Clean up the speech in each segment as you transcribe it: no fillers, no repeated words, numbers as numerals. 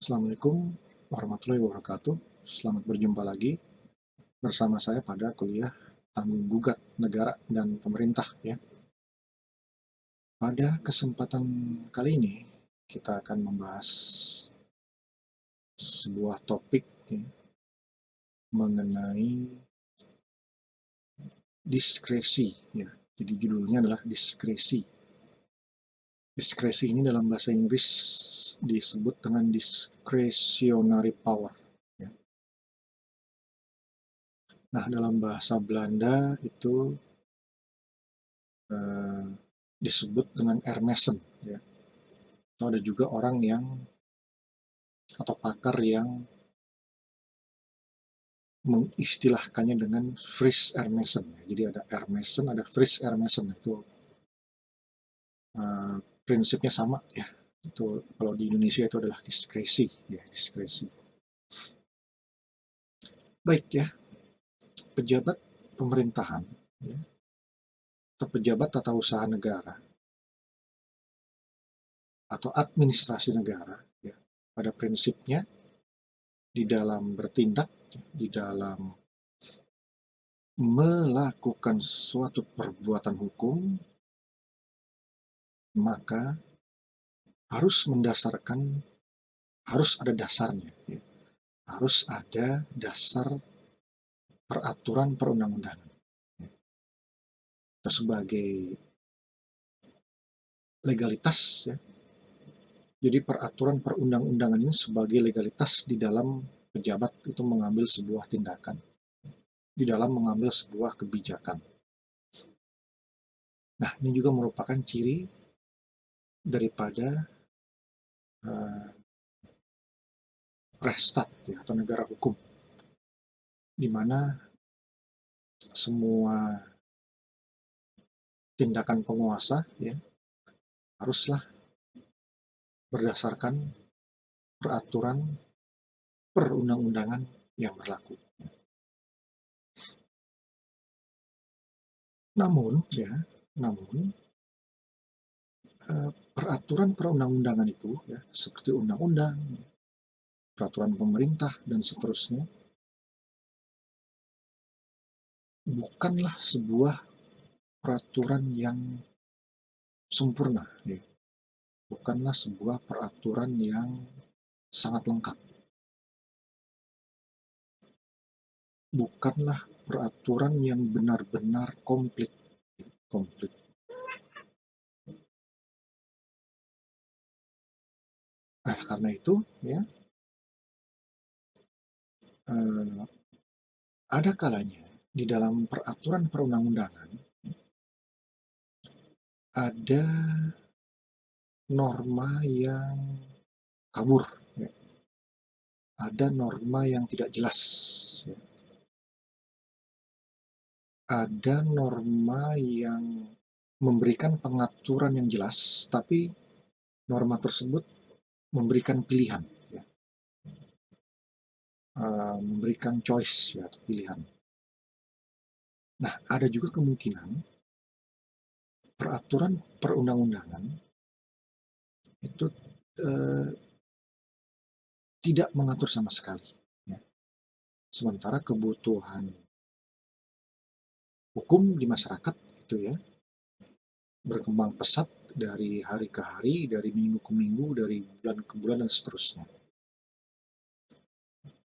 Assalamualaikum warahmatullahi wabarakatuh. Selamat berjumpa lagi bersama saya pada kuliah tanggung gugat negara dan pemerintah ya. Pada kesempatan kali ini kita akan membahas sebuah topik ya, mengenai diskresi ya. Jadi judulnya adalah diskresi. Diskresi ini dalam bahasa Inggris disebut dengan discretionary power. Ya. Nah, dalam bahasa Belanda itu disebut dengan Hermessen ya. Atau ada juga orang yang atau pakar yang mengistilahkannya dengan Fries Hermessen. Jadi ada Hermessen, ada Fries Hermessen. Itu prinsipnya sama ya. Itu kalau di Indonesia itu adalah diskresi ya, diskresi. Baik ya, pejabat pemerintahan ya, atau pejabat tata usaha negara atau administrasi negara ya, pada prinsipnya di dalam bertindak, di dalam melakukan suatu perbuatan hukum, maka harus ada dasarnya ya. Harus ada dasar peraturan perundang-undangan ya. Sebagai legalitas ya. Jadi peraturan perundang-undangan ini sebagai legalitas di dalam pejabat itu mengambil sebuah tindakan, di dalam mengambil sebuah kebijakan. Nah, ini juga merupakan ciri daripada Rechtsstaat ya, atau negara hukum, di mana semua tindakan penguasa ya haruslah berdasarkan peraturan perundang-undangan yang berlaku. Namun peraturan perundang-undangan itu ya, seperti undang-undang, peraturan pemerintah dan seterusnya, bukanlah sebuah peraturan yang sempurna ya. Bukanlah sebuah peraturan yang sangat lengkap. Bukanlah peraturan yang benar-benar komplit. Nah, karena itu ya ada kalanya di dalam peraturan perundang-undangan ada norma yang kabur ya. Ada norma yang tidak jelas ya. Ada norma yang memberikan pengaturan yang jelas, tapi norma tersebut memberikan pilihan ya. Memberikan choice ya, atau pilihan. Nah, ada juga kemungkinan peraturan perundang-undangan itu tidak mengatur sama sekali ya. Sementara kebutuhan hukum di masyarakat itu ya berkembang pesat dari hari ke hari, dari minggu ke minggu, dari bulan ke bulan dan seterusnya.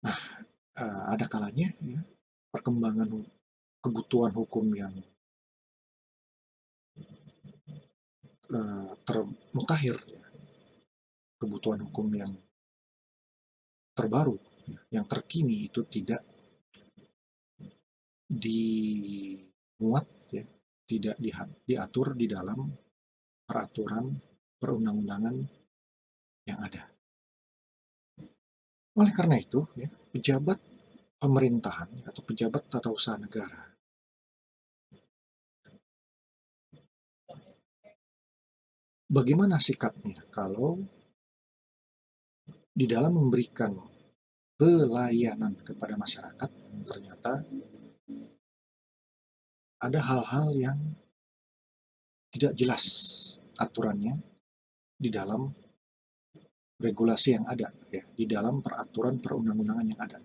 Nah, ada kalanya ya perkembangan kebutuhan hukum yang termutakhir ya. Kebutuhan hukum yang terbaru ya, yang terkini itu tidak dimuat ya, tidak diatur di dalam peraturan perundang-undangan yang ada. Oleh karena itu ya, pejabat pemerintahan atau pejabat tata usaha negara bagaimana sikapnya kalau di dalam memberikan pelayanan kepada masyarakat ternyata ada hal-hal yang tidak jelas aturannya di dalam regulasi yang ada ya. di dalam peraturan perundang-undangan yang ada.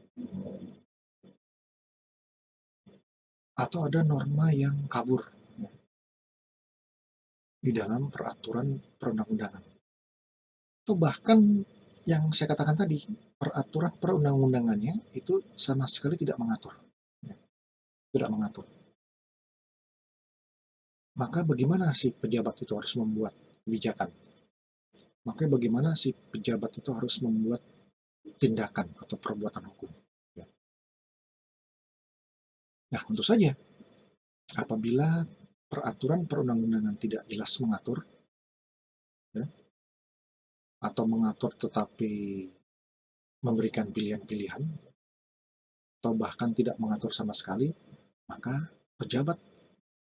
Atau ada norma yang kabur ya, di dalam peraturan perundang-undangan. Atau bahkan yang saya katakan tadi, peraturan perundang-undangannya itu sama sekali tidak mengatur. Ya, tidak mengatur. Maka bagaimana si pejabat itu harus membuat kebijakan? Maka bagaimana si pejabat itu harus membuat tindakan atau perbuatan hukum? Ya. Nah, tentu saja apabila peraturan perundang-undangan tidak jelas mengatur, ya, atau mengatur tetapi memberikan pilihan-pilihan, atau bahkan tidak mengatur sama sekali, maka pejabat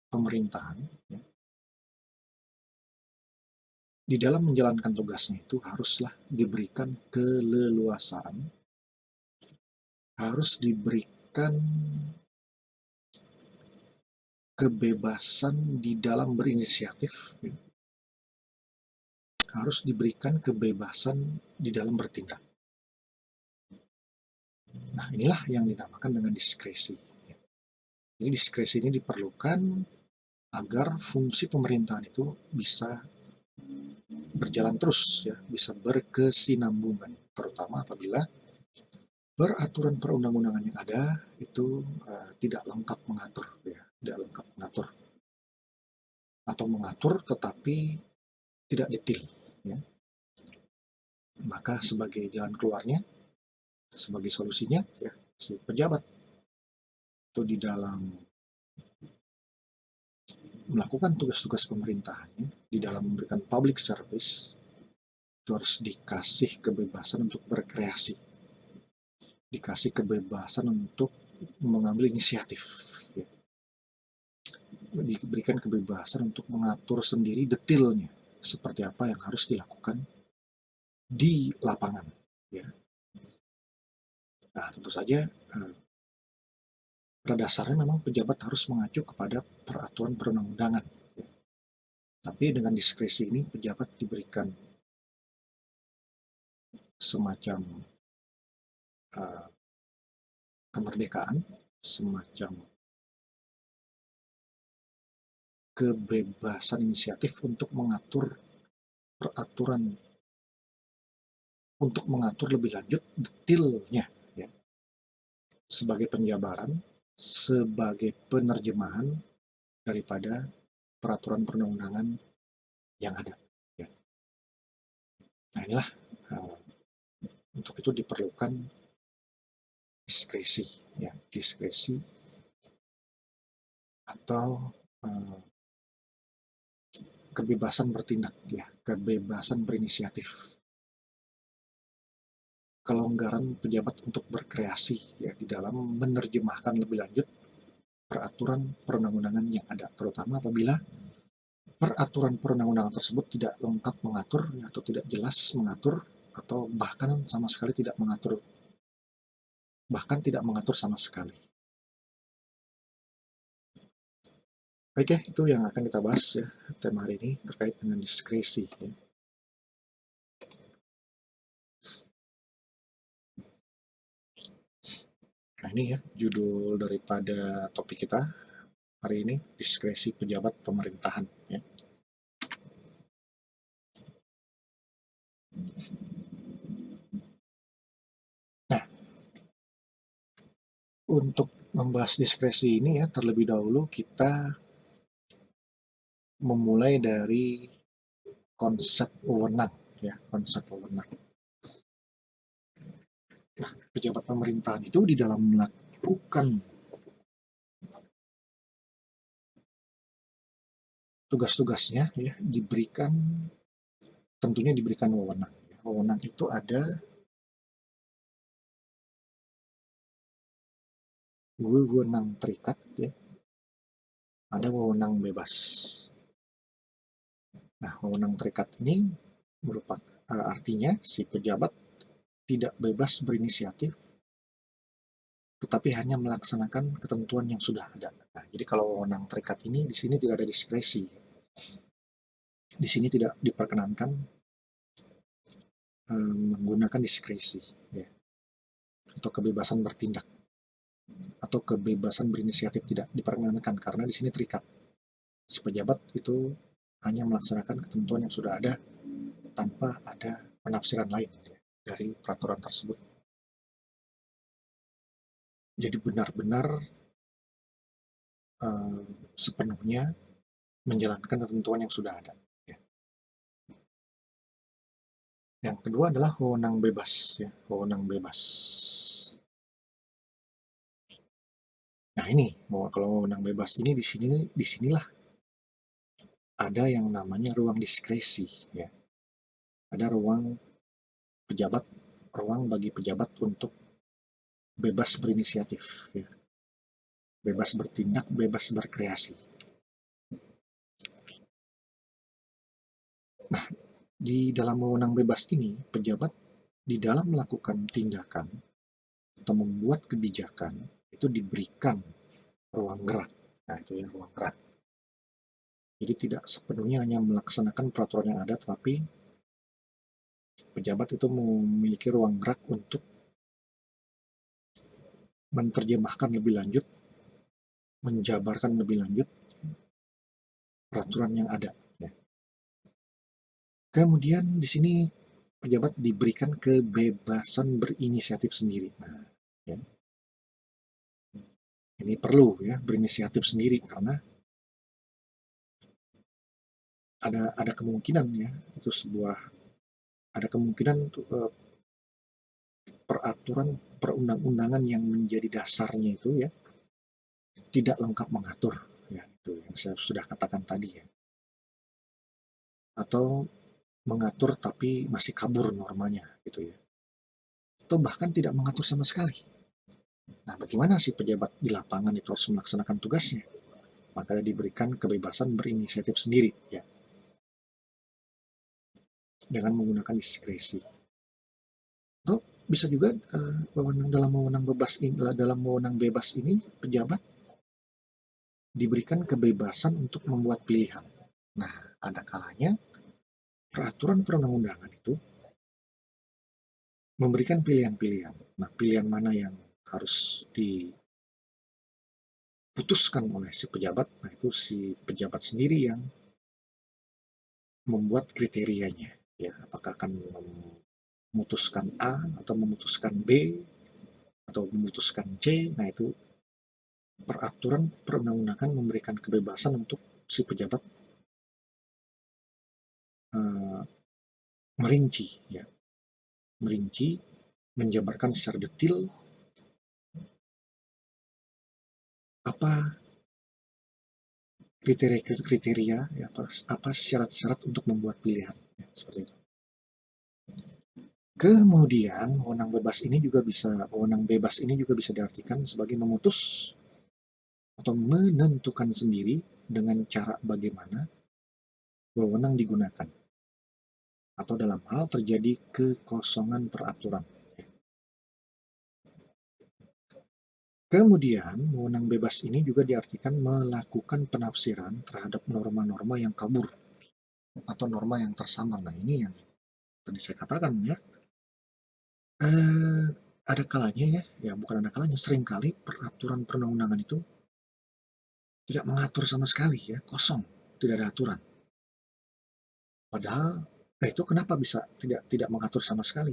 pemerintahan ya, di dalam menjalankan tugasnya itu haruslah diberikan keleluasaan, harus diberikan kebebasan di dalam berinisiatif, ya, harus diberikan kebebasan di dalam bertindak. Nah, inilah yang dinamakan dengan diskresi. Jadi diskresi ini diperlukan agar fungsi pemerintahan itu bisa berjalan terus, ya, bisa berkesinambungan, terutama apabila peraturan perundang-undangan yang ada itu tidak lengkap mengatur, ya, tidak lengkap mengatur atau mengatur tetapi tidak detail, ya. Maka sebagai jalan keluarnya, sebagai solusinya, ya, si pejabat itu di dalam melakukan tugas-tugas pemerintahannya, di dalam memberikan public service, itu harus dikasih kebebasan untuk berkreasi, dikasih kebebasan untuk mengambil inisiatif, ya, diberikan kebebasan untuk mengatur sendiri detailnya seperti apa yang harus dilakukan di lapangan, ya. Nah, tentu saja pada dasarnya memang pejabat harus mengacu kepada peraturan perundang-undangan, ya. Tapi dengan diskresi ini pejabat diberikan semacam kemerdekaan, semacam kebebasan inisiatif untuk mengatur peraturan, untuk mengatur lebih lanjut detailnya, ya, sebagai penjabaran, sebagai penerjemahan daripada peraturan perundang-undangan yang ada, ya. Nah, inilah untuk itu diperlukan diskresi, ya, diskresi atau kebebasan bertindak, ya, kebebasan berinisiatif, kelonggaran pejabat untuk berkreasi, ya, di dalam menerjemahkan lebih lanjut peraturan perundang-undangan yang ada, terutama apabila peraturan perundang-undangan tersebut tidak lengkap mengatur, ya, atau tidak jelas mengatur, atau bahkan sama sekali tidak mengatur, bahkan tidak mengatur sama sekali. Baik, ya, itu yang akan kita bahas, ya, tema hari ini terkait dengan diskresi, ya. Nah, ini ya judul daripada topik kita hari ini, diskresi pejabat pemerintahan, ya. Nah, untuk membahas diskresi ini, ya, terlebih dahulu kita memulai dari konsep wewenang, ya, konsep wewenang. Nah, pejabat pemerintahan itu di dalam melakukan tugas-tugasnya, ya, diberikan, tentunya diberikan wewenang. Wewenang itu ada wewenang terikat, ya, ada wewenang bebas. Nah, wewenang terikat ini merupakan artinya si pejabat tidak bebas berinisiatif, tetapi hanya melaksanakan ketentuan yang sudah ada. Nah, jadi kalau wewenang terikat ini di sini tidak ada diskresi. Di sini tidak diperkenankan menggunakan diskresi, ya, atau kebebasan bertindak atau kebebasan berinisiatif tidak diperkenankan karena di sini terikat. Si pejabat itu hanya melaksanakan ketentuan yang sudah ada tanpa ada penafsiran lain, ya, dari peraturan tersebut. Jadi benar-benar sepenuhnya menjalankan ketentuan yang sudah ada. Ya. Yang kedua adalah wewenang bebas, ya, wewenang bebas. Nah ini, bahwa kalau wewenang bebas ini disinilah ada yang namanya ruang diskresi, ya. Ada ruang bagi pejabat untuk bebas berinisiatif, ya. Bebas bertindak, bebas berkreasi. Nah, di dalam wewenang bebas ini, pejabat di dalam melakukan tindakan atau membuat kebijakan itu diberikan ruang gerak. Nah, itu ya ruang gerak. Jadi tidak sepenuhnya hanya melaksanakan peraturan yang ada, tetapi pejabat itu memiliki ruang gerak untuk menerjemahkan lebih lanjut, menjabarkan lebih lanjut peraturan yang ada. Ya. Kemudian di sini pejabat diberikan kebebasan berinisiatif sendiri. Nah, ya. Ini perlu ya berinisiatif sendiri karena ada kemungkinan ya itu ada kemungkinan peraturan perundang-undangan yang menjadi dasarnya itu ya tidak lengkap mengatur, ya itu yang saya sudah katakan tadi ya, atau mengatur tapi masih kabur normanya gitu ya, atau bahkan tidak mengatur sama sekali. Nah, bagaimana si pejabat di lapangan itu harus melaksanakan tugasnya? Maka dia diberikan kebebasan berinisiatif sendiri ya, dengan menggunakan diskresi. Atau bisa juga dalam wewenang bebas ini pejabat diberikan kebebasan untuk membuat pilihan. Nah, ada kalanya peraturan perundang-undangan itu memberikan pilihan-pilihan. Nah, pilihan mana yang harus diputuskan oleh si pejabat, nah itu si pejabat sendiri yang membuat kriterianya. Ya, apakah akan memutuskan A atau memutuskan B atau memutuskan C. Nah, itu peraturan perundang-undangan memberikan kebebasan untuk si pejabat uh, merinci, ya, merinci, menjabarkan secara detail apa kriteria, ya, apa syarat-syarat untuk membuat pilihan, ya, seperti itu. Kemudian wewenang bebas ini juga bisa diartikan sebagai memutus atau menentukan sendiri dengan cara bagaimana wewenang digunakan atau dalam hal terjadi kekosongan peraturan. Kemudian, wewenang bebas ini juga diartikan melakukan penafsiran terhadap norma-norma yang kabur atau norma yang tersamar. Nah, ini yang tadi saya katakan ya. Eh, ada kalanya ya bukan ada kalanya, seringkali peraturan perundang-undangan itu tidak mengatur sama sekali ya, kosong, tidak ada aturan. Padahal, nah itu kenapa bisa tidak mengatur sama sekali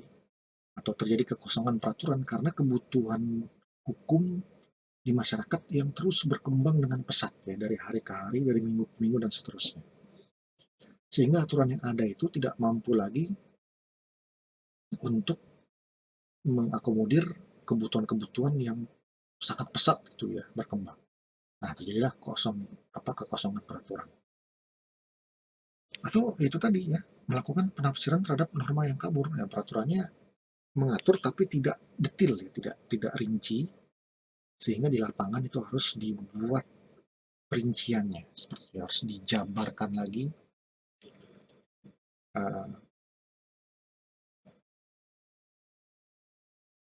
atau terjadi kekosongan peraturan karena kebutuhan hukum di masyarakat yang terus berkembang dengan pesat ya dari hari ke hari, dari minggu ke minggu dan seterusnya. Sehingga aturan yang ada itu tidak mampu lagi untuk mengakomodir kebutuhan-kebutuhan yang sangat pesat itu ya berkembang. Nah, terjadilah kekosongan peraturan. Atau itu tadi ya, melakukan penafsiran terhadap norma yang kabur. Ya, peraturannya mengatur tapi tidak detail ya, tidak rinci, sehingga di lapangan itu harus dibuat perinciannya, seperti harus dijabarkan lagi uh,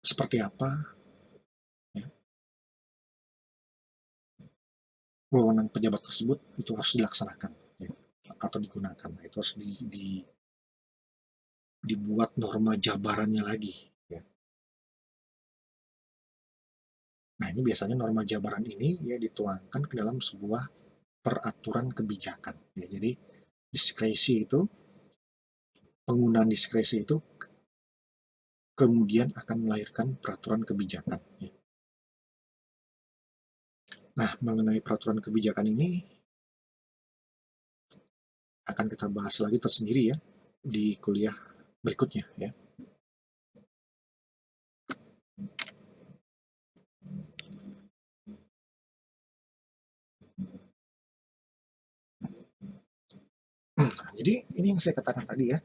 seperti apa ya, wewenang pejabat tersebut itu harus dilaksanakan ya, atau digunakan. Nah, itu harus dibuat norma jabarannya lagi. Ya. Nah, ini biasanya norma jabaran ini ya dituangkan ke dalam sebuah peraturan kebijakan. Ya, jadi diskresi itu, penggunaan diskresi itu kemudian akan melahirkan peraturan kebijakan. Ya. Nah, mengenai peraturan kebijakan ini akan kita bahas lagi tersendiri ya di kuliah berikutnya ya. Jadi ini yang saya katakan tadi ya,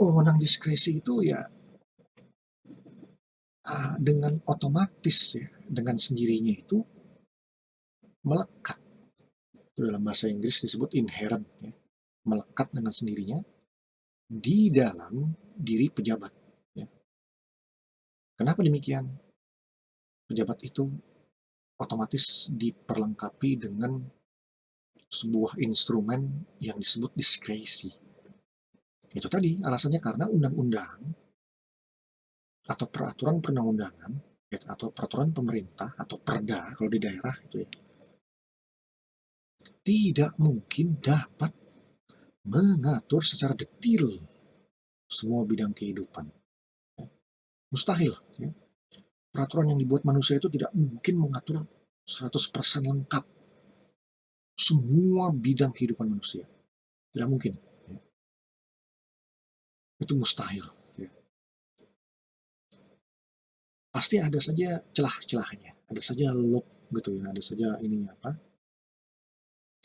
wewenang diskresi itu ya dengan otomatis ya, dengan sendirinya itu melekat. Itu dalam bahasa Inggris disebut inherent ya, melekat dengan sendirinya di dalam diri pejabat. Ya. Kenapa demikian? Pejabat itu otomatis diperlengkapi dengan sebuah instrumen yang disebut diskresi. Itu tadi alasannya karena undang-undang atau peraturan perundang-undangan ya, atau peraturan pemerintah atau perda kalau di daerah itu ya, tidak mungkin dapat mengatur secara detail semua bidang kehidupan. Ya. Mustahil. Ya. Peraturan yang dibuat manusia itu tidak mungkin mengatur 100% lengkap semua bidang kehidupan manusia. Tidak mungkin. Ya. Itu mustahil. Ya. Pasti ada saja celah-celahnya, ada saja loop gitu ya, ada saja ininya apa,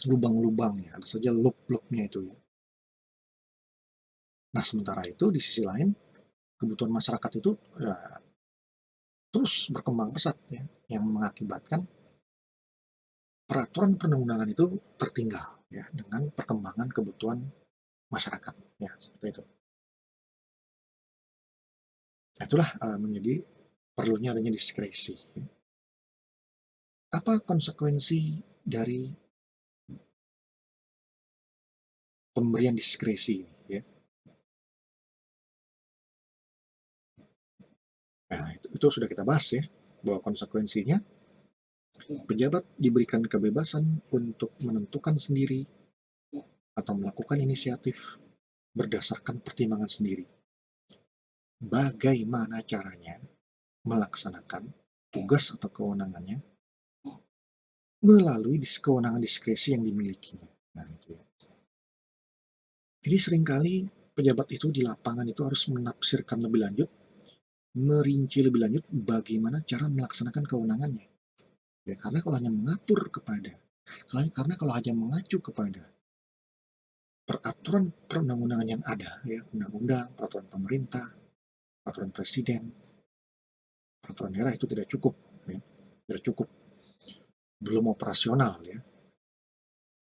lubang-lubangnya, ada saja loop-loopnya itu ya. Nah sementara itu di sisi lain kebutuhan masyarakat itu ya, terus berkembang pesat ya, yang mengakibatkan peraturan perundang-undangan itu tertinggal ya dengan perkembangan kebutuhan masyarakat ya seperti itu. Nah, itulah menjadi perlunya adanya diskresi. Ya. Apa konsekuensi dari pemberian diskresi ini? Ya? Nah, itu sudah kita bahas ya, bahwa konsekuensinya pejabat diberikan kebebasan untuk menentukan sendiri atau melakukan inisiatif berdasarkan pertimbangan sendiri. Bagaimana caranya melaksanakan tugas atau kewenangannya melalui kewenangan diskresi yang dimilikinya. Nah, itu ya. Jadi seringkali pejabat itu di lapangan itu harus menafsirkan lebih lanjut, merinci lebih lanjut bagaimana cara melaksanakan kewenangannya. Ya, karena kalau hanya mengatur kepada, karena kalau hanya mengacu kepada peraturan perundang-undangan yang ada, ya undang-undang, peraturan pemerintah, peraturan presiden, peraturan daerah itu tidak cukup, ya, tidak cukup, belum operasional ya,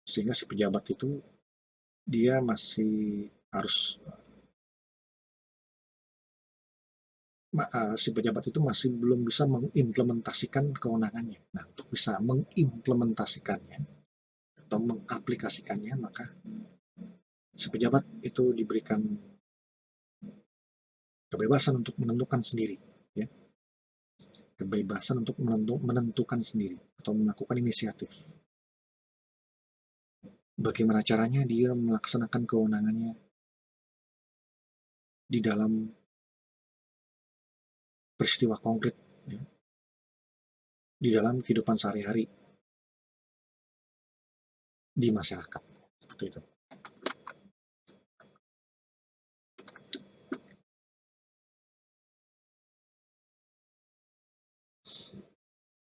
sehingga si pejabat itu dia masih harus si pejabat itu masih belum bisa mengimplementasikan kewenangannya. Nah, untuk bisa mengimplementasikannya atau mengaplikasikannya, maka si pejabat itu diberikan kebebasan untuk menentukan sendiri, ya, kebebasan untuk menentukan sendiri atau melakukan inisiatif. Bagaimana caranya dia melaksanakan kewenangannya di dalam peristiwa konkret, ya, di dalam kehidupan sehari-hari di masyarakat, seperti itu.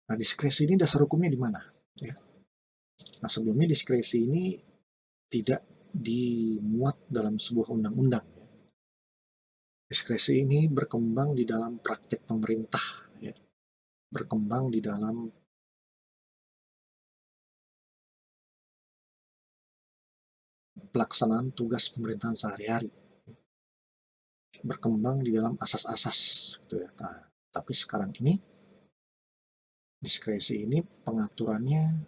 Nah, diskresi ini dasar hukumnya di mana? Ya. Nah, sebelumnya diskresi ini tidak dimuat dalam sebuah undang-undang. Ya. Diskresi ini berkembang di dalam praktek pemerintah, ya. Berkembang di dalam pelaksanaan tugas pemerintahan sehari-hari, berkembang di dalam asas-asas gitu ya. Nah, tapi sekarang ini diskresi ini pengaturannya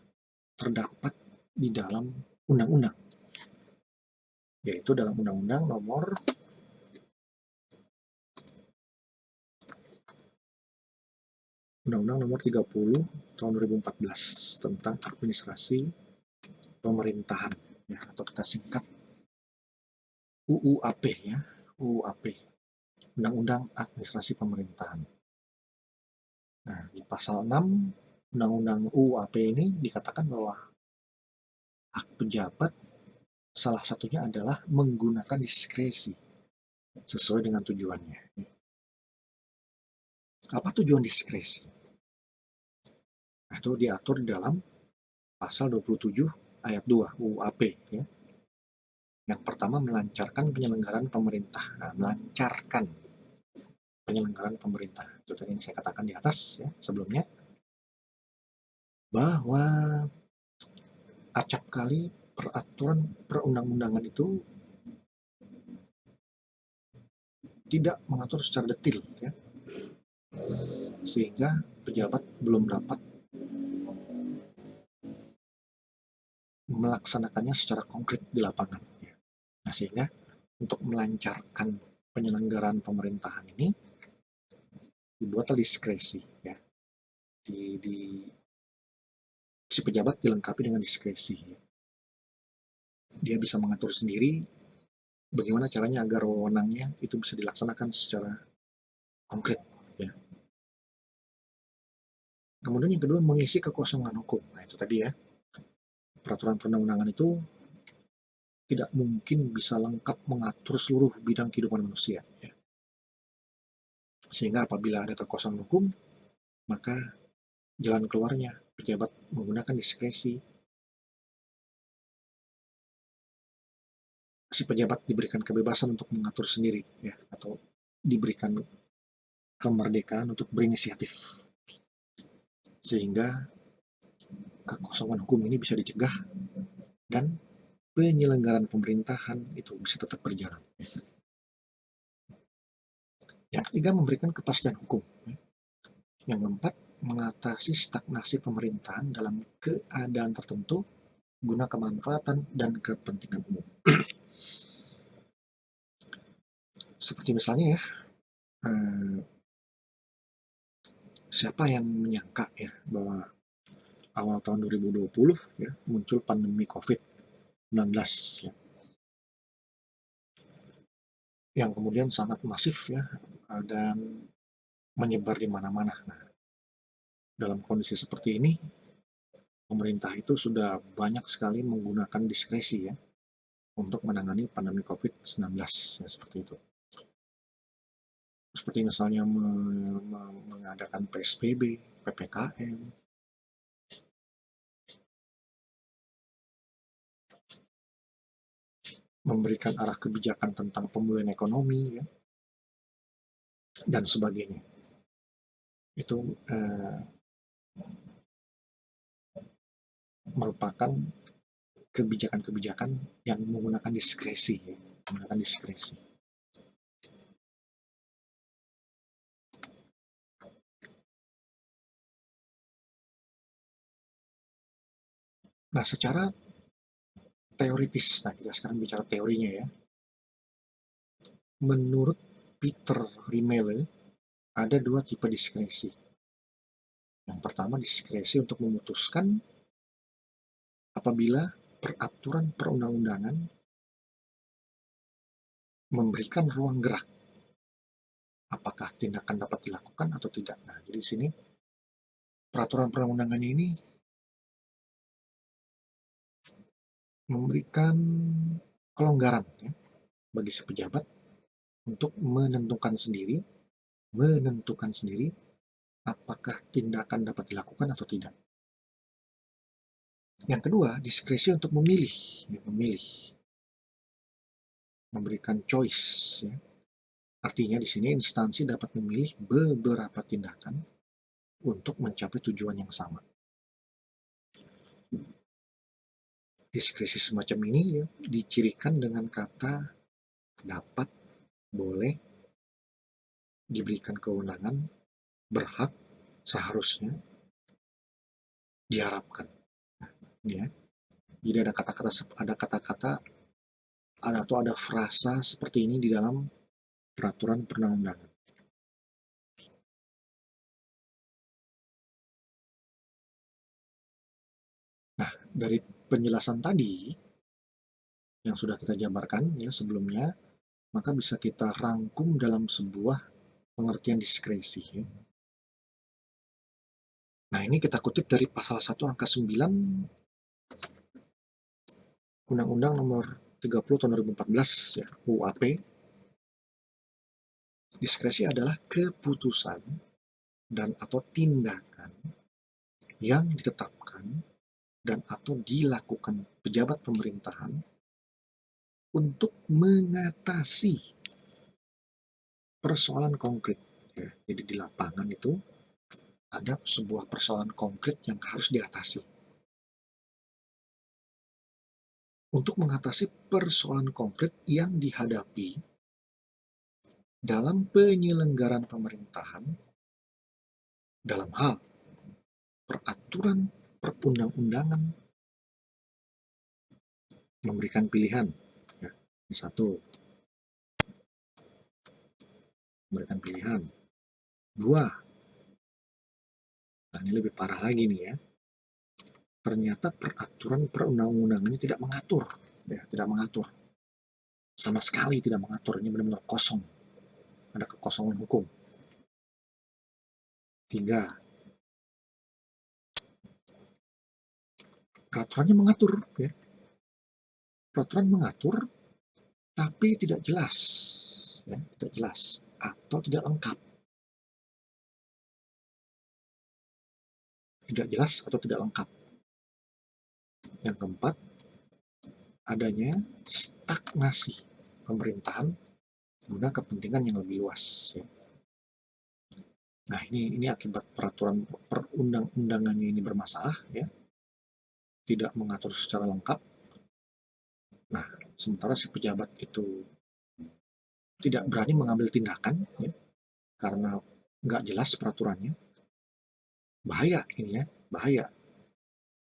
terdapat di dalam undang-undang, yaitu dalam Undang-Undang Nomor Undang-Undang Nomor 30 Tahun 2014 tentang administrasi pemerintahan, ya, atau kita singkat UUAP, ya, UUAP, Undang-Undang Administrasi Pemerintahan. Nah, di pasal 6 Undang-Undang UUAP ini dikatakan bahwa hak pejabat salah satunya adalah menggunakan diskresi sesuai dengan tujuannya. Apa tujuan diskresi? Nah, itu diatur di dalam pasal 27 ayat 2 UUAP, ya. Yang pertama, melancarkan penyelenggaraan pemerintah. Nah, melancarkan penyelenggaraan pemerintah. Itu tadi yang saya katakan di atas, ya, sebelumnya, bahwa acap kali peraturan perundang-undangan itu tidak mengatur secara detail, ya, sehingga pejabat belum dapat melaksanakannya secara konkret di lapangan. Nah, sehingga untuk melancarkan penyelenggaraan pemerintahan ini dibuatlah diskresi, ya. Si pejabat dilengkapi dengan diskresi, ya. Dia bisa mengatur sendiri bagaimana caranya agar wewenangnya itu bisa dilaksanakan secara konkret, ya. Kemudian yang kedua, mengisi kekosongan hukum. Nah, itu tadi, ya, peraturan perundang-undangan itu tidak mungkin bisa lengkap mengatur seluruh bidang kehidupan manusia, ya. Sehingga apabila ada kekosongan hukum, maka jalan keluarnya pejabat menggunakan diskresi. Si pejabat diberikan kebebasan untuk mengatur sendiri, ya, atau diberikan kemerdekaan untuk berinisiatif, sehingga kekosongan hukum ini bisa dicegah dan penyelenggaraan pemerintahan itu bisa tetap berjalan. Yang ketiga, memberikan kepastian hukum. Yang keempat, mengatasi stagnasi pemerintahan dalam keadaan tertentu guna kemanfaatan dan kepentingan umum. Seperti misalnya, ya, siapa yang menyangka, ya, bahwa awal tahun 2020, ya, muncul pandemi COVID-19, ya, yang kemudian sangat masif, ya, dan menyebar di mana-mana. Nah, dalam kondisi seperti ini, pemerintah itu sudah banyak sekali menggunakan diskresi, ya, untuk menangani pandemi COVID-19, ya, seperti itu. Seperti misalnya mengadakan PSBB, PPKM, memberikan arah kebijakan tentang pemulihan ekonomi, ya, dan sebagainya. Itu merupakan kebijakan-kebijakan yang menggunakan diskresi, ya, menggunakan diskresi. Nah, secara teoritis, nah kita sekarang bicara teorinya, ya. Menurut Peter Riemele, ada dua tipe diskresi. Yang pertama, diskresi untuk memutuskan apabila peraturan perundang-undangan memberikan ruang gerak, apakah tindakan dapat dilakukan atau tidak. Nah, jadi di sini peraturan perundang-undangan ini memberikan kelonggaran, ya, bagi si pejabat untuk menentukan sendiri apakah tindakan dapat dilakukan atau tidak. Yang kedua, diskresi untuk memilih, ya, memberikan choice, ya. Artinya di sini instansi dapat memilih beberapa tindakan untuk mencapai tujuan yang sama. Diskresi semacam ini, ya, dicirikan dengan kata dapat, boleh, diberikan kewenangan, berhak, seharusnya, diharapkan. Ya. Jadi ada kata-kata atau ada frasa seperti ini di dalam peraturan perundang-undangan. dari penjelasan tadi yang sudah kita jabarkan ya sebelumnya, maka bisa kita rangkum dalam sebuah pengertian diskresi ya. Nah, ini kita kutip dari pasal 1 angka 9 Undang-Undang Nomor 30 Tahun 2014 ya, UAP. Diskresi adalah keputusan dan atau tindakan yang ditetapkan dan atau dilakukan pejabat pemerintahan untuk mengatasi persoalan konkret ya. Jadi di lapangan itu ada sebuah persoalan konkret yang harus diatasi. Untuk mengatasi persoalan konkret yang dihadapi dalam penyelenggaraan pemerintahan dalam hal peraturan perundang-undangan memberikan pilihan ya. Satu, memberikan pilihan. Dua, nah ini lebih parah lagi nih ya, ternyata peraturan perundang-undangannya tidak mengatur ya, tidak mengatur sama sekali, tidak mengatur. Ini benar-benar kosong, ada kekosongan hukum. Tiga, peraturannya mengatur ya, peraturan mengatur tapi tidak jelas ya, tidak jelas atau tidak lengkap. Tidak jelas atau tidak lengkap. Yang keempat, adanya stagnasi pemerintahan guna kepentingan yang lebih luas ya. Nah, ini akibat peraturan perundang-undangannya ini bermasalah ya, tidak mengatur secara lengkap. Nah, sementara si pejabat itu tidak berani mengambil tindakan ya, karena nggak jelas peraturannya. Bahaya ini ya, bahaya.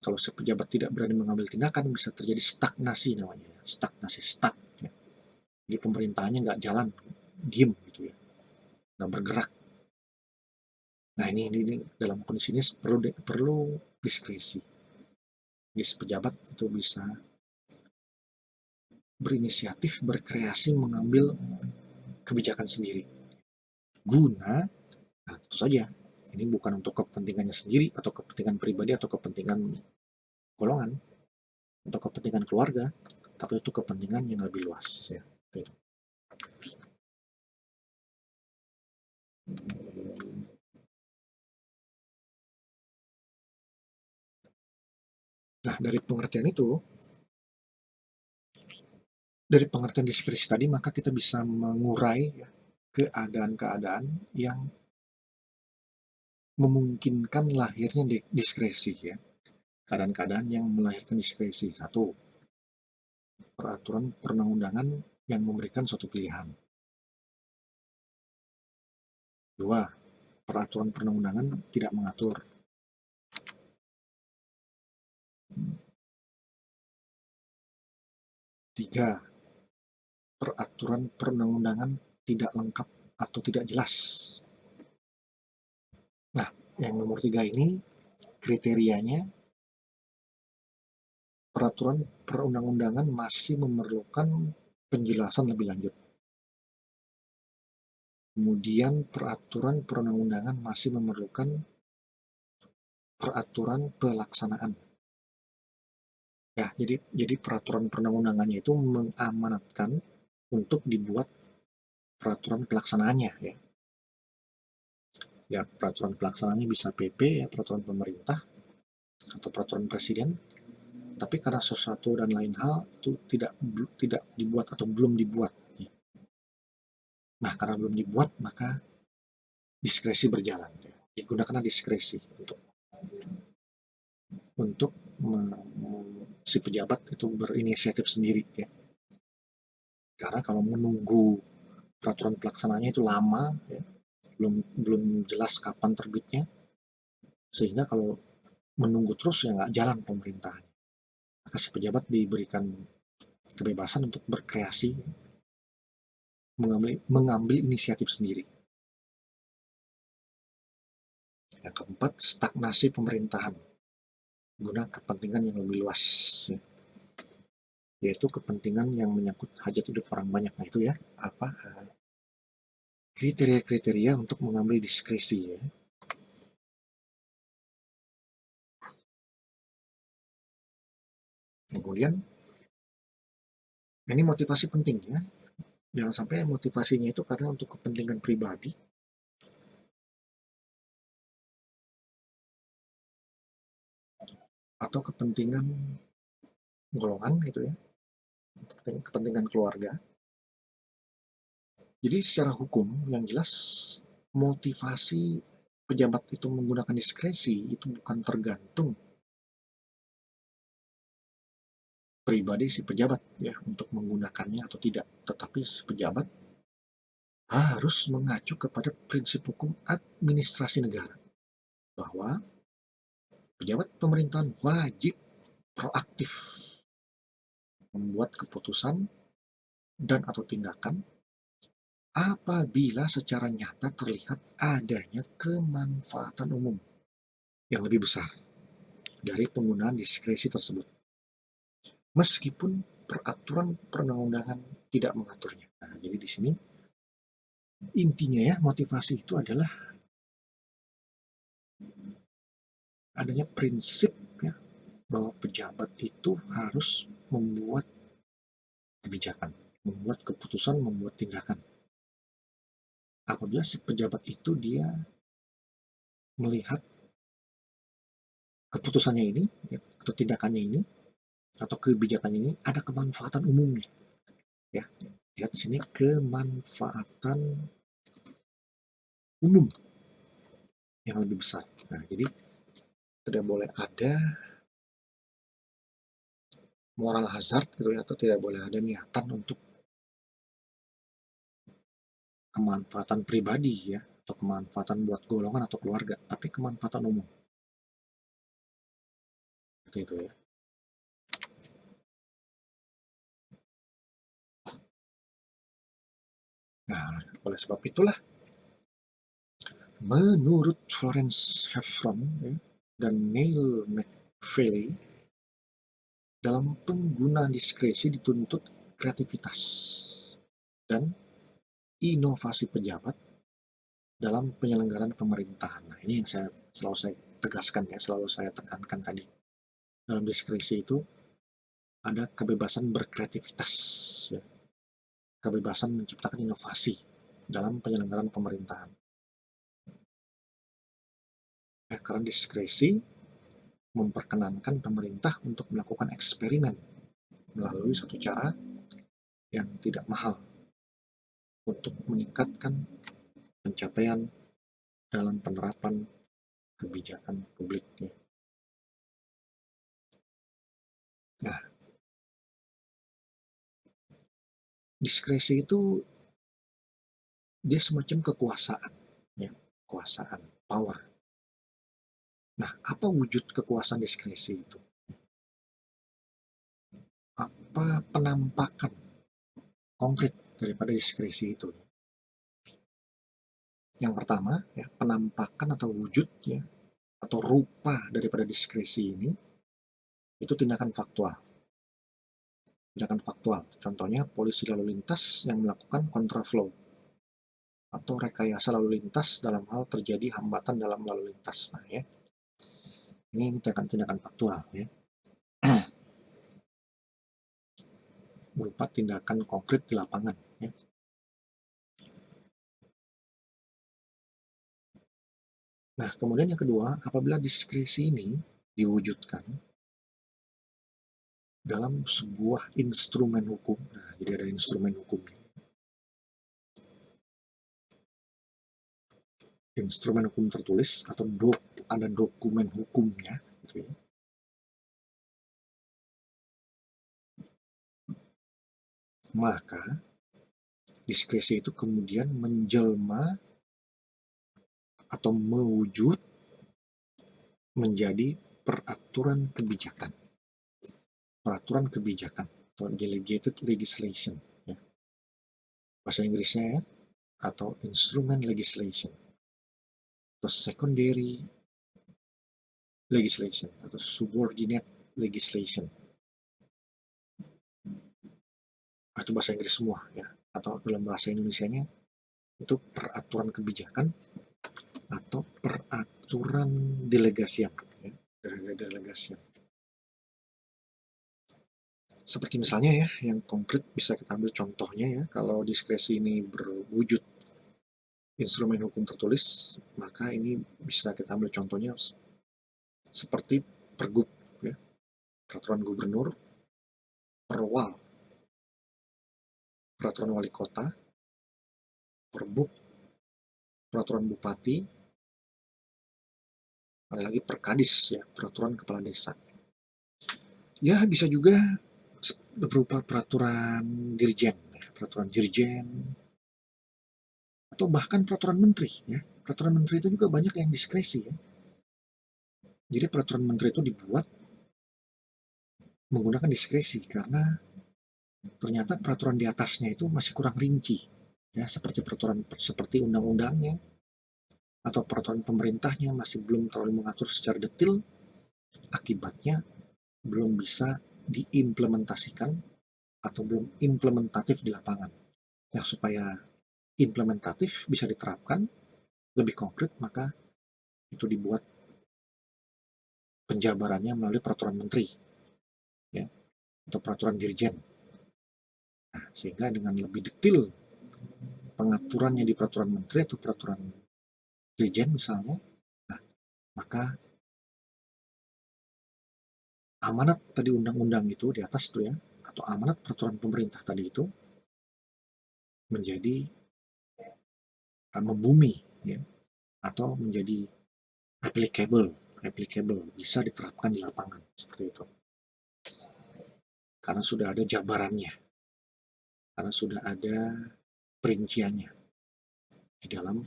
Kalau si pejabat tidak berani mengambil tindakan, bisa terjadi stagnasi namanya, stagnasi, stuck ya. Jadi pemerintahannya nggak jalan, diem gitu ya, nggak bergerak. Nah, ini dalam kondisi ini perlu diskresi. Jadi pejabat itu bisa berinisiatif, berkreasi, mengambil kebijakan sendiri. Guna, nah tentu saja, ini bukan untuk kepentingannya sendiri, atau kepentingan pribadi, atau kepentingan golongan, atau kepentingan keluarga, tapi untuk kepentingan yang lebih luas. Ya. Nah, dari pengertian itu, dari pengertian diskresi tadi, maka kita bisa mengurai ya, keadaan-keadaan yang memungkinkan lahirnya diskresi ya. Keadaan-keadaan yang melahirkan diskresi. Satu, peraturan perundang-undangan yang memberikan suatu pilihan. Dua, peraturan perundang-undangan tidak mengatur. Tiga, peraturan perundang-undangan tidak lengkap atau tidak jelas. Nah, yang nomor 3 ini kriterianya peraturan perundang-undangan masih memerlukan penjelasan lebih lanjut. Kemudian peraturan perundang-undangan masih memerlukan peraturan pelaksanaan. Ya, jadi peraturan perundang-undangannya itu mengamanatkan untuk dibuat peraturan pelaksanaannya ya. Ya, peraturan pelaksanaannya bisa PP ya, peraturan pemerintah atau peraturan presiden. Tapi karena sesuatu dan lain hal itu tidak dibuat atau belum dibuat. Ya. Nah, karena belum dibuat maka diskresi berjalan. Ya. Digunakan diskresi untuk si pejabat itu berinisiatif sendiri ya. Karena kalau menunggu peraturan pelaksananya itu lama ya, belum jelas kapan terbitnya, sehingga kalau menunggu terus ya nggak jalan pemerintahan. Maka si pejabat diberikan kebebasan untuk berkreasi, mengambil inisiatif sendiri. Yang keempat, stagnasi pemerintahan. guna kepentingan yang lebih luas, ya, yaitu kepentingan yang menyangkut hajat hidup orang banyak. Nah itu ya, apa kriteria-kriteria untuk mengambil diskresi, ya. Kemudian ini motivasi penting, ya, jangan sampai motivasinya itu karena untuk kepentingan pribadi atau kepentingan golongan gitu ya, kepentingan keluarga. Jadi secara hukum yang jelas motivasi pejabat itu menggunakan diskresi itu bukan tergantung pribadi si pejabat ya untuk menggunakannya atau tidak, tetapi si pejabat harus mengacu kepada prinsip hukum administrasi negara bahwa pejabat pemerintahan wajib proaktif membuat keputusan dan atau tindakan apabila secara nyata terlihat adanya kemanfaatan umum yang lebih besar dari penggunaan diskresi tersebut, meskipun peraturan perundang-undangan tidak mengaturnya. Nah, jadi di sini intinya ya motivasi itu adalah adanya prinsip ya bahwa pejabat itu harus membuat kebijakan, membuat keputusan, membuat tindakan. Apabila si pejabat itu dia melihat keputusannya ini ya, atau tindakannya ini atau kebijakannya ini ada kemanfaatan umumnya ya. Lihat di sini kemanfaatan umum yang lebih besar. Nah, jadi tidak boleh ada moral hazard gitu ya, atau tidak boleh ada niatan untuk kemanfaatan pribadi ya, atau kemanfaatan buat golongan atau keluarga, tapi kemanfaatan umum. Seperti itu ya. Nah, oleh sebab itulah menurut Florence Heffron ya, dan Neil McFeely, dalam penggunaan diskresi dituntut kreativitas dan inovasi pejabat dalam penyelenggaraan pemerintahan. Nah, ini yang selalu saya tegaskan ya, selalu saya tekankan tadi. Dalam diskresi itu ada kebebasan berkreativitas, ya, kebebasan menciptakan inovasi dalam penyelenggaraan pemerintahan. Ya, karena diskresi memperkenankan pemerintah untuk melakukan eksperimen melalui suatu cara yang tidak mahal untuk meningkatkan pencapaian dalam penerapan kebijakan publik. Nah, diskresi itu dia semacam kekuasaan, ya, kekuasaan, power. Nah, apa wujud kekuasaan diskresi itu? Apa penampakan konkret daripada diskresi itu? Yang pertama, ya, penampakan atau wujudnya atau rupa daripada diskresi ini itu tindakan faktual. Tindakan faktual. Contohnya polisi lalu lintas yang melakukan kontraflow atau rekayasa lalu lintas dalam hal terjadi hambatan dalam lalu lintas. Nah, ya. Ini tindakan faktual ya. Berupa tindakan konkret di lapangan ya. Nah, kemudian yang kedua, apabila diskresi ini diwujudkan dalam sebuah instrumen hukum. Nah, jadi ada instrumen hukum. Instrumen hukum tertulis atau ada dokumen hukumnya gitu ya. Maka diskresi itu kemudian menjelma atau mewujud menjadi peraturan kebijakan. Peraturan kebijakan atau delegated legislation ya. Bahasa Inggrisnya ya, atau instrument legislation atau secondary legislation atau subordinate legislation. Itu bahasa Inggris semua ya, atau dalam bahasa Indonesianya itu peraturan kebijakan atau peraturan delegasian ya, delegasian. Seperti misalnya ya, yang konkret bisa kita ambil contohnya ya, kalau diskresi ini berwujud instrumen hukum tertulis, maka ini bisa kita ambil contohnya seperti pergub ya, peraturan gubernur, perwal, peraturan wali kota, perbuk, peraturan bupati, ada lagi perkadis ya, peraturan kepala desa. Ya bisa juga berupa peraturan dirjen, peraturan dirjen, atau bahkan peraturan menteri ya. Peraturan menteri itu juga banyak yang diskresi ya. Jadi peraturan menteri itu dibuat menggunakan diskresi karena ternyata peraturan di atasnya itu masih kurang rinci ya, seperti peraturan seperti undang-undangnya atau peraturan pemerintahnya masih belum terlalu mengatur secara detail, akibatnya belum bisa diimplementasikan atau belum implementatif di lapangan. Nah, supaya implementatif bisa diterapkan lebih konkret, maka itu dibuat penjabarannya melalui peraturan menteri ya, atau peraturan dirjen. Nah, sehingga dengan lebih detail pengaturannya di peraturan menteri atau peraturan dirjen misalnya, nah, maka amanat tadi undang-undang itu di atas tuh ya, atau amanat peraturan pemerintah tadi itu menjadi membumi ya, atau menjadi applicable bisa diterapkan di lapangan seperti itu. Karena sudah ada jabarannya, karena sudah ada perinciannya di dalam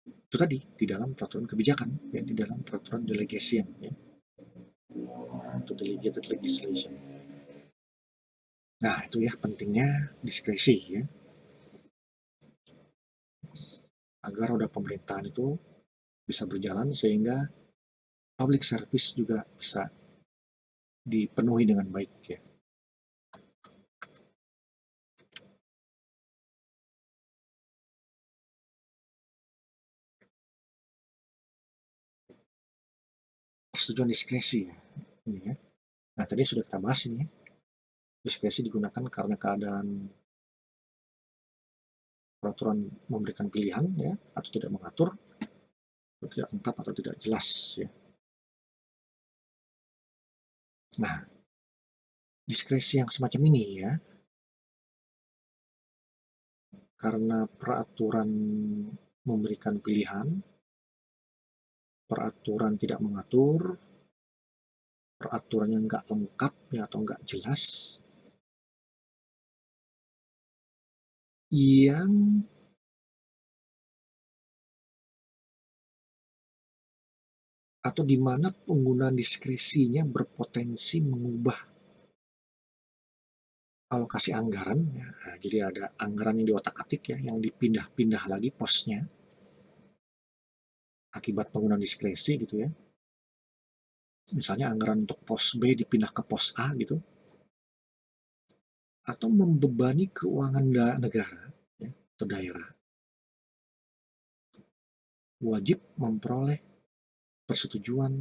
itu tadi, di dalam peraturan kebijakan ya, di dalam peraturan delegation ya, atau delegated legislation. Nah, itu ya pentingnya diskresi ya, agar roda pemerintahan itu bisa berjalan sehingga public service juga bisa dipenuhi dengan baik ya. Persetujuan diskresi ya, ini ya. Nah, tadi sudah kita bahas ini ya. Diskresi digunakan karena keadaan peraturan memberikan pilihan ya, atau tidak mengatur, atau tidak lengkap atau tidak jelas ya. Nah, diskresi yang semacam ini ya, karena peraturan memberikan pilihan, peraturan tidak mengatur, peraturannya nggak lengkap ya, atau nggak jelas, yang atau di mana penggunaan diskresinya berpotensi mengubah alokasi anggaran ya. Nah, jadi ada anggaran yang diotak-atik ya, yang dipindah-pindah lagi posnya akibat penggunaan diskresi gitu ya. Misalnya anggaran untuk pos B dipindah ke pos A gitu, atau membebani keuangan negara ya, atau daerah, wajib memperoleh persetujuan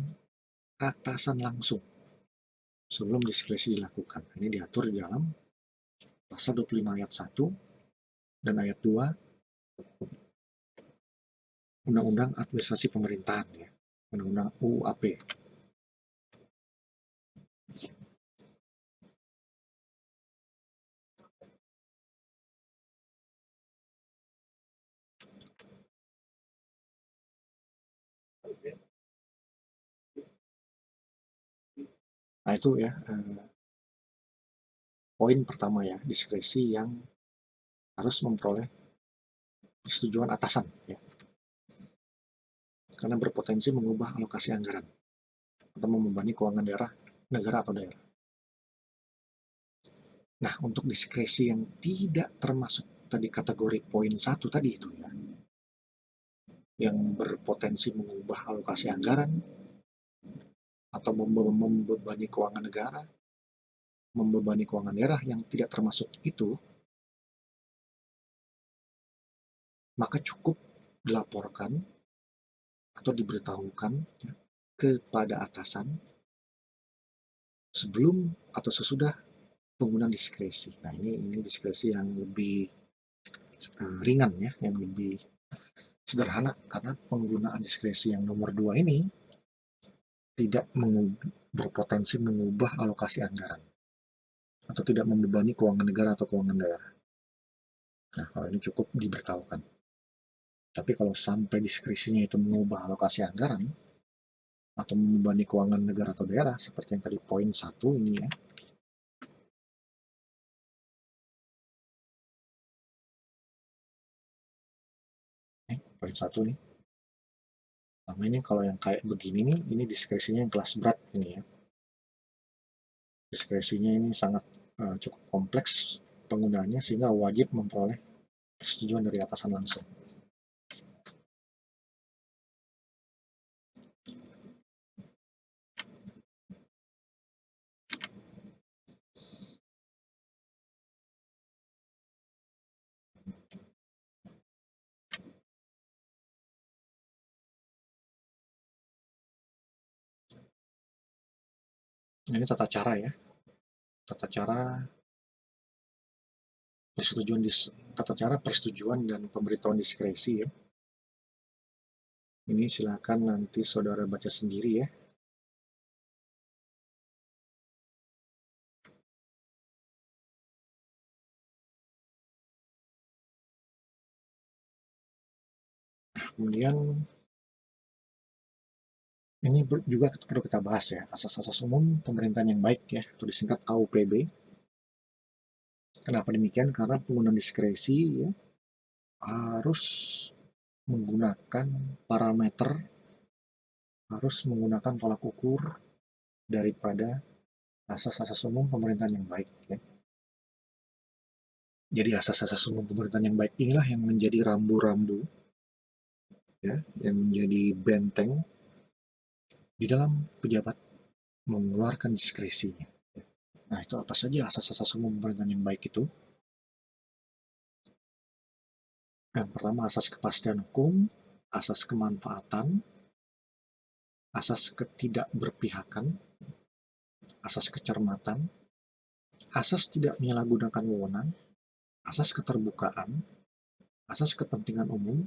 atasan langsung sebelum diskresi dilakukan. Ini diatur di dalam pasal 25 ayat 1 dan ayat 2 Undang-Undang Administrasi Pemerintahan ya, Undang-Undang UAP. Nah itu ya poin pertama ya, diskresi yang harus memperoleh persetujuan atasan ya, karena berpotensi mengubah alokasi anggaran atau membebani keuangan daerah, negara atau daerah. Nah, untuk diskresi yang tidak termasuk tadi kategori poin 1 tadi itu ya, yang berpotensi mengubah alokasi anggaran, atau membebani keuangan negara, membebani keuangan daerah yang tidak termasuk itu, maka cukup dilaporkan atau diberitahukan ya, kepada atasan sebelum atau sesudah penggunaan diskresi. Nah, ini diskresi yang lebih ringan ya, yang lebih sederhana, karena penggunaan diskresi yang nomor 2 ini tidak berpotensi mengubah alokasi anggaran atau tidak membebani keuangan negara atau keuangan daerah. Nah, kalau ini cukup diberitahukan. Tapi kalau sampai diskresinya itu mengubah alokasi anggaran atau membebani keuangan negara atau daerah, seperti yang tadi poin 1 ini ya, poin 1 nih. Nah, ini kalau yang kayak begini nih, ini diskresinya yang kelas berat ini ya. Diskresinya ini sangat cukup kompleks penggunaannya, sehingga wajib memperoleh persetujuan dari atasan langsung. Ini tata cara ya, tata cara persetujuan tata cara persetujuan dan pemberitahuan diskresi ya. Ini silakan nanti saudara baca sendiri ya. Kemudian ini juga perlu kita bahas ya, asas-asas umum pemerintahan yang baik ya, atau disingkat AUPB. Kenapa demikian? Karena penggunaan diskresi ya, harus menggunakan parameter, harus menggunakan tolak ukur daripada asas-asas umum pemerintahan yang baik ya. Jadi asas-asas umum pemerintahan yang baik inilah yang menjadi rambu-rambu ya, yang menjadi benteng di dalam pejabat mengeluarkan diskresinya. Nah, itu apa saja asas-asas umum pemerintahan yang baik itu? Yang pertama, asas kepastian hukum, asas kemanfaatan, asas ketidakberpihakan, asas kecermatan, asas tidak menyalahgunakan wewenang, asas keterbukaan, asas kepentingan umum,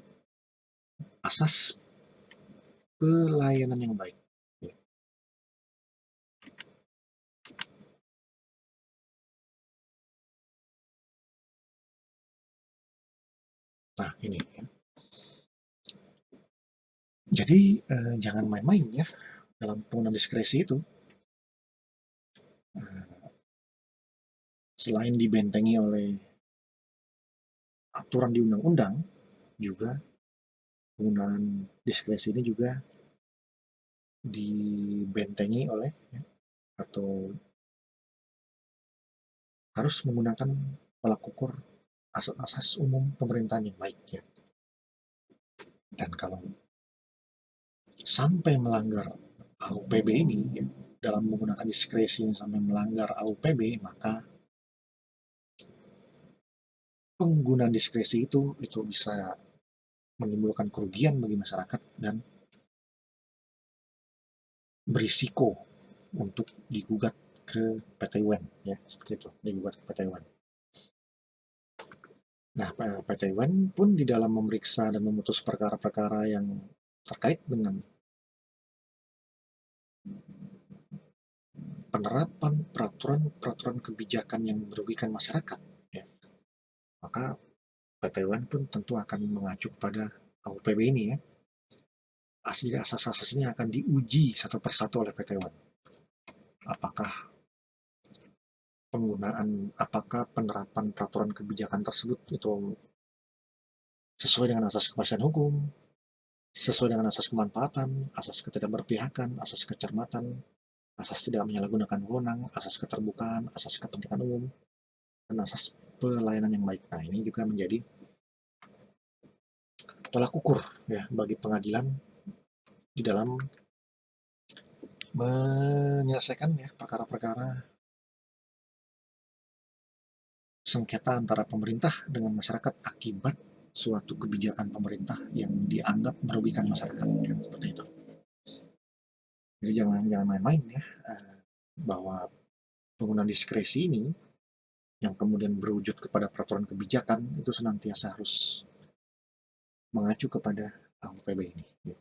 asas pelayanan yang baik. Nah, ini ya. Jadi jangan main-main ya dalam penggunaan diskresi itu. Selain dibentengi oleh aturan di undang-undang, juga penggunaan diskresi ini juga dibentengi oleh ya, atau harus menggunakan tolak ukur asas-asas umum pemerintahan yang baik ya. Dan kalau sampai melanggar AUPB ini ya, dalam menggunakan diskresi sampai melanggar AUPB, maka penggunaan diskresi itu bisa menimbulkan kerugian bagi masyarakat dan berisiko untuk digugat ke PT UN ya, seperti itu, digugat ke PT UN. Nah, PT UN pun di dalam memeriksa dan memutus perkara-perkara yang terkait dengan penerapan peraturan-peraturan kebijakan yang merugikan masyarakat, ya, maka PT UN pun tentu akan mengacu kepada AUPB ini ya. Asli asas-asasnya akan diuji satu persatu oleh PT UN. Apakah apakah penerapan peraturan kebijakan tersebut itu sesuai dengan asas kepastian hukum, sesuai dengan asas kemanfaatan, asas ketidakberpihakan, asas kecermatan, asas tidak menyalahgunakan wewenang, asas keterbukaan, asas kepentingan umum, dan asas pelayanan yang baik. Nah, ini juga menjadi tolak ukur ya bagi pengadilan di dalam menyelesaikan ya perkara-perkara sengketa antara pemerintah dengan masyarakat akibat suatu kebijakan pemerintah yang dianggap merugikan masyarakat, ya, seperti itu. Jadi jangan jangan main-main ya, bahwa penggunaan diskresi ini yang kemudian berwujud kepada peraturan kebijakan itu senantiasa harus mengacu kepada AUPB ini. Ya.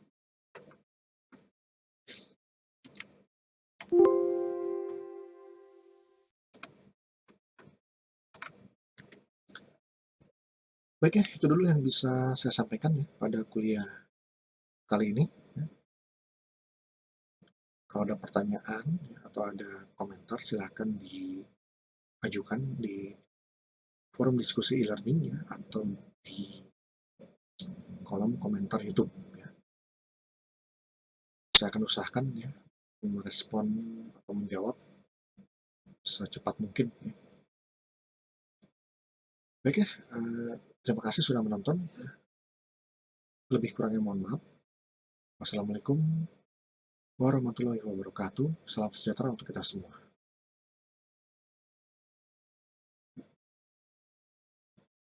Baik ya, itu dulu yang bisa saya sampaikan ya pada kuliah kali ini. Ya. Kalau ada pertanyaan ya, atau ada komentar silahkan diajukan di forum diskusi e-learning ya, atau di kolom komentar YouTube. Ya. Saya akan usahakan ya merespon atau menjawab secepat mungkin. Ya. Baik ya, terima kasih sudah menonton. Lebih kurangnya mohon maaf. Wassalamualaikum warahmatullahi wabarakatuh. Salam sejahtera untuk kita semua.